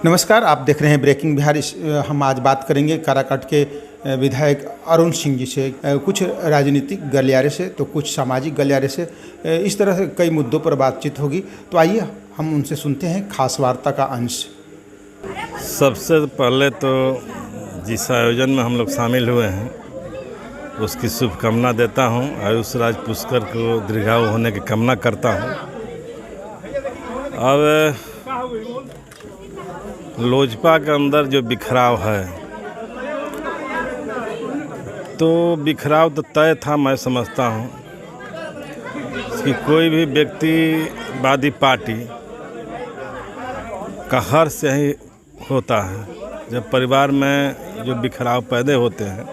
नमस्कार, आप देख रहे हैं ब्रेकिंग बिहार। हम आज बात करेंगे काराकाट के विधायक अरुण सिंह जी से। कुछ राजनीतिक गलियारे से तो कुछ सामाजिक गलियारे से, इस तरह से कई मुद्दों पर बातचीत होगी। तो आइए हम उनसे सुनते हैं खास वार्ता का अंश। सबसे पहले तो जिस आयोजन में हम लोग शामिल हुए हैं उसकी शुभकामना देता हूं। आयुष राज पुष्कर को दीर्घायु होने की कामना करता हूं। अब लोजपा के अंदर जो बिखराव है, तो बिखराव तो तय था। मैं समझता हूं कि कोई भी व्यक्तिवादी पार्टी का हर से ही होता है। जब परिवार में जो बिखराव पैदा होते हैं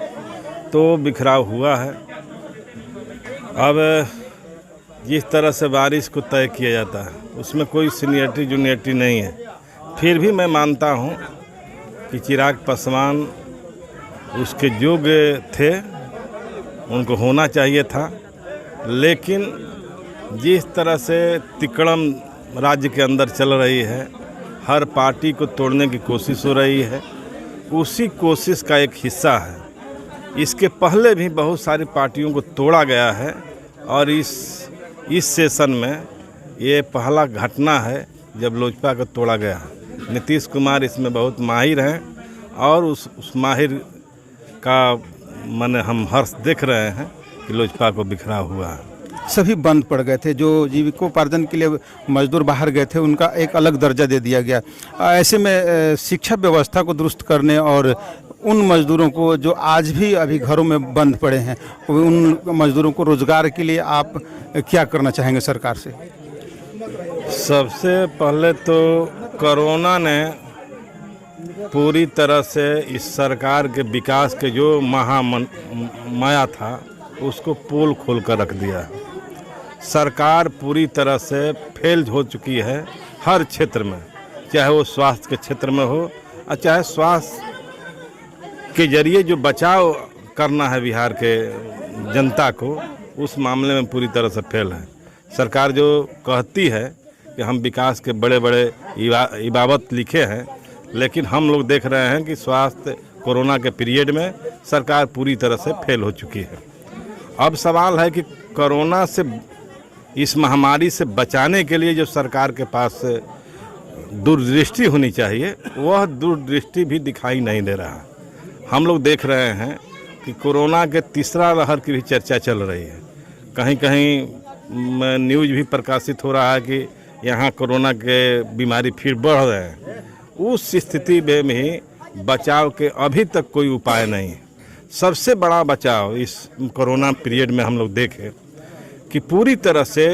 तो बिखराव हुआ है। अब जिस तरह से बारिश को तय किया जाता है उसमें कोई सीनियरिटी जूनियरिटी नहीं है। फिर भी मैं मानता हूं कि चिराग पासवान उसके योग्य थे, उनको होना चाहिए था। लेकिन जिस तरह से तिकड़म राज्य के अंदर चल रही है, हर पार्टी को तोड़ने की कोशिश हो रही है, उसी कोशिश का एक हिस्सा है। इसके पहले भी बहुत सारी पार्टियों को तोड़ा गया है और इस सेशन में ये पहला घटना है जब लोजपा को तोड़ा गया। नीतीश कुमार इसमें बहुत माहिर हैं और उस माहिर का माने हम हर्ष देख रहे हैं कि लोजपा को बिखराव हुआ है। सभी बंद पड़ गए थे। जो जीविकोपार्जन के लिए मजदूर बाहर गए थे उनका एक अलग दर्जा दे दिया गया। ऐसे में शिक्षा व्यवस्था को दुरुस्त करने और उन मजदूरों को जो आज भी अभी घरों में बंद पड़े हैं, उन मजदूरों को रोजगार के लिए आप क्या करना चाहेंगे सरकार से? सबसे पहले तो कोरोना ने पूरी तरह से इस सरकार के विकास के जो माया था उसको पोल खोल कर रख दिया। सरकार पूरी तरह से फेल हो चुकी है हर क्षेत्र में, चाहे वो स्वास्थ्य के क्षेत्र में हो और चाहे स्वास्थ्य के जरिए जो बचाव करना है बिहार के जनता को, उस मामले में पूरी तरह से फेल है। सरकार जो कहती है कि हम विकास के बड़े बड़े इबावत लिखे हैं, लेकिन हम लोग देख रहे हैं कि स्वास्थ्य कोरोना के पीरियड में सरकार पूरी तरह से फेल हो चुकी है। अब सवाल है कि कोरोना से, इस महामारी से बचाने के लिए जो सरकार के पास दूरदृष्टि होनी चाहिए, वह दूरदृष्टि भी दिखाई नहीं दे रहा। हम लोग देख रहे हैं कि कोरोना के तीसरा लहर की भी चर्चा चल रही है। कहीं कहीं न्यूज़ भी प्रकाशित हो रहा है कि यहाँ कोरोना के बीमारी फिर बढ़ रहे हैं। उस स्थिति में भी बचाव के अभी तक कोई उपाय नहीं है। सबसे बड़ा बचाव इस कोरोना पीरियड में हम लोग देखें कि पूरी तरह से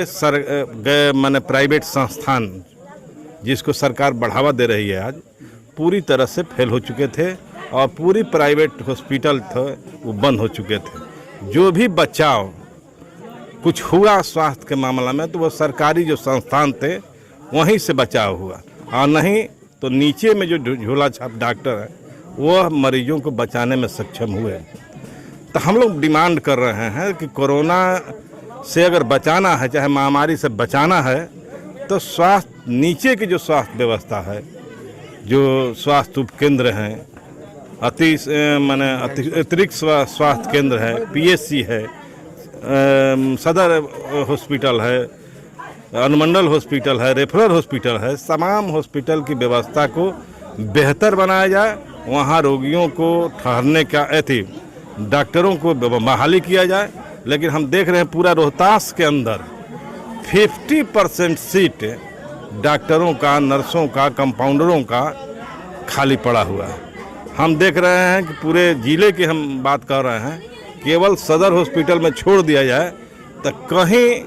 माने प्राइवेट संस्थान जिसको सरकार बढ़ावा दे रही है, आज पूरी तरह से फेल हो चुके थे और पूरी प्राइवेट हॉस्पिटल थे वो बंद हो चुके थे। जो भी बचाव कुछ हुआ स्वास्थ्य के मामला में तो वो सरकारी जो संस्थान थे वहीं से बचाव हुआ, और नहीं तो नीचे में जो झोला छाप डॉक्टर है वो मरीजों को बचाने में सक्षम हुए। तो हम लोग डिमांड कर रहे हैं कि कोरोना से अगर बचाना है, चाहे महामारी से बचाना है, तो स्वास्थ्य नीचे की जो स्वास्थ्य व्यवस्था है, जो स्वास्थ्य उपकेंद्र हैं, अतिरिक्त स्वास्थ्य केंद्र है, पीएचसी है, सदर हॉस्पिटल है, अनुमंडल हॉस्पिटल है, रेफरल हॉस्पिटल है, तमाम हॉस्पिटल की व्यवस्था को बेहतर बनाया जाए। वहाँ रोगियों को ठहरने का डॉक्टरों को बहाली किया जाए। लेकिन हम देख रहे हैं पूरा रोहतास के अंदर 50% सीट डॉक्टरों का, नर्सों का, कंपाउंडरों का खाली पड़ा हुआ है। हम देख रहे हैं कि पूरे ज़िले की हम बात कर रहे हैं, केवल सदर हॉस्पिटल में छोड़ दिया जाए तो कहीं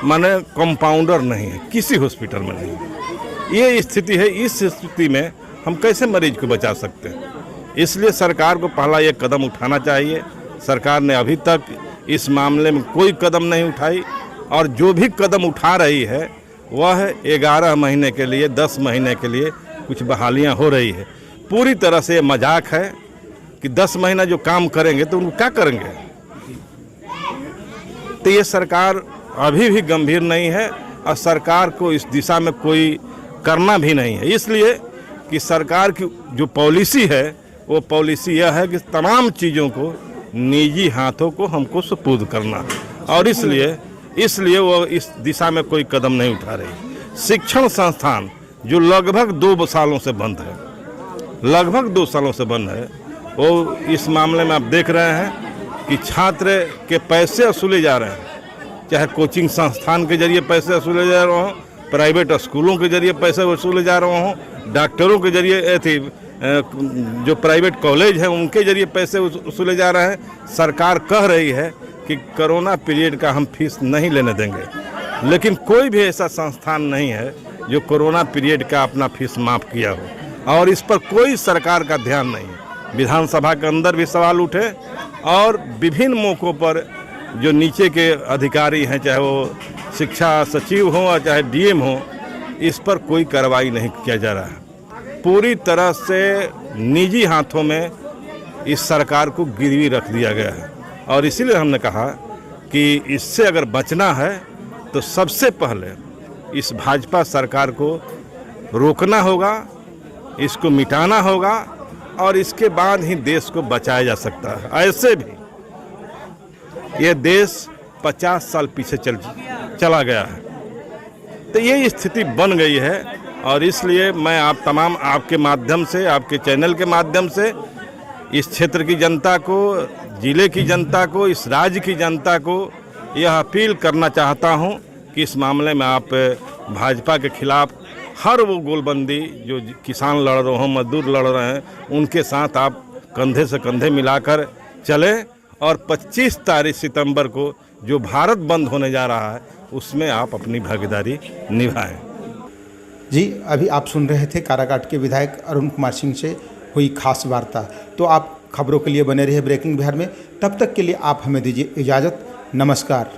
माने कंपाउंडर नहीं है, किसी हॉस्पिटल में नहीं है। ये स्थिति है। इस स्थिति में हम कैसे मरीज को बचा सकते हैं? इसलिए सरकार को पहला ये कदम उठाना चाहिए। सरकार ने अभी तक इस मामले में कोई कदम नहीं उठाई, और जो भी कदम उठा रही है वह 11 महीने के लिए, 10 महीने के लिए कुछ बहालियाँ हो रही है। पूरी तरह से ये मजाक है कि 10 महीना जो काम करेंगे तो उनको क्या करेंगे। तो ये सरकार अभी भी गंभीर नहीं है और सरकार को इस दिशा में कोई करना भी नहीं है। इसलिए कि सरकार की जो पॉलिसी है वो पॉलिसी यह है कि तमाम चीज़ों को निजी हाथों को हमको सुपुर्द करना, और इसलिए वो इस दिशा में कोई कदम नहीं उठा रही। शिक्षण संस्थान जो लगभग 2 सालों से बंद है, लगभग 2 सालों से बंद है, वो इस मामले में आप देख रहे हैं कि छात्र के पैसे वसूले जा रहे हैं, चाहे कोचिंग संस्थान के जरिए पैसे वसूले जा रहे हों, प्राइवेट स्कूलों के जरिए पैसे वसूले जा रहे हों, डॉक्टरों के जरिए जो प्राइवेट कॉलेज हैं उनके जरिए पैसे वसूले जा रहे हैं। सरकार कह रही है कि कोरोना पीरियड का हम फीस नहीं लेने देंगे, लेकिन कोई भी ऐसा संस्थान नहीं है जो कोरोना पीरियड का अपना फीस माफ़ किया हो, और इस पर कोई सरकार का ध्यान नहीं है। विधानसभा के अंदर भी सवाल उठे और विभिन्न मौक़ों पर जो नीचे के अधिकारी हैं, चाहे वो शिक्षा सचिव हो या चाहे डीएम हो, इस पर कोई कार्रवाई नहीं किया जा रहा है। पूरी तरह से निजी हाथों में इस सरकार को गिरवी रख दिया गया है, और इसीलिए हमने कहा कि इससे अगर बचना है तो सबसे पहले इस भाजपा सरकार को रोकना होगा, इसको मिटाना होगा, और इसके बाद ही देश को बचाया जा सकता है। ऐसे भी ये देश 50 साल पीछे चला गया है, तो ये स्थिति बन गई है, और इसलिए मैं आप तमाम आपके माध्यम से, आपके चैनल के माध्यम से इस क्षेत्र की जनता को, ज़िले की जनता को, इस राज्य की जनता को यह अपील करना चाहता हूं कि इस मामले में आप भाजपा के खिलाफ हर वो गोलबंदी जो किसान लड़ रहे हों, मजदूर लड़ रहे हैं, उनके साथ आप कंधे से कंधे मिलाकर चलें, और 25 तारीख सितंबर को जो भारत बंद होने जा रहा है उसमें आप अपनी भागीदारी निभाएं। जी, अभी आप सुन रहे थे काराकाट के विधायक अरुण कुमार सिंह से हुई खास वार्ता। तो आप खबरों के लिए बने रहिए ब्रेकिंग बिहार में। तब तक के लिए आप हमें दीजिए इजाज़त। नमस्कार।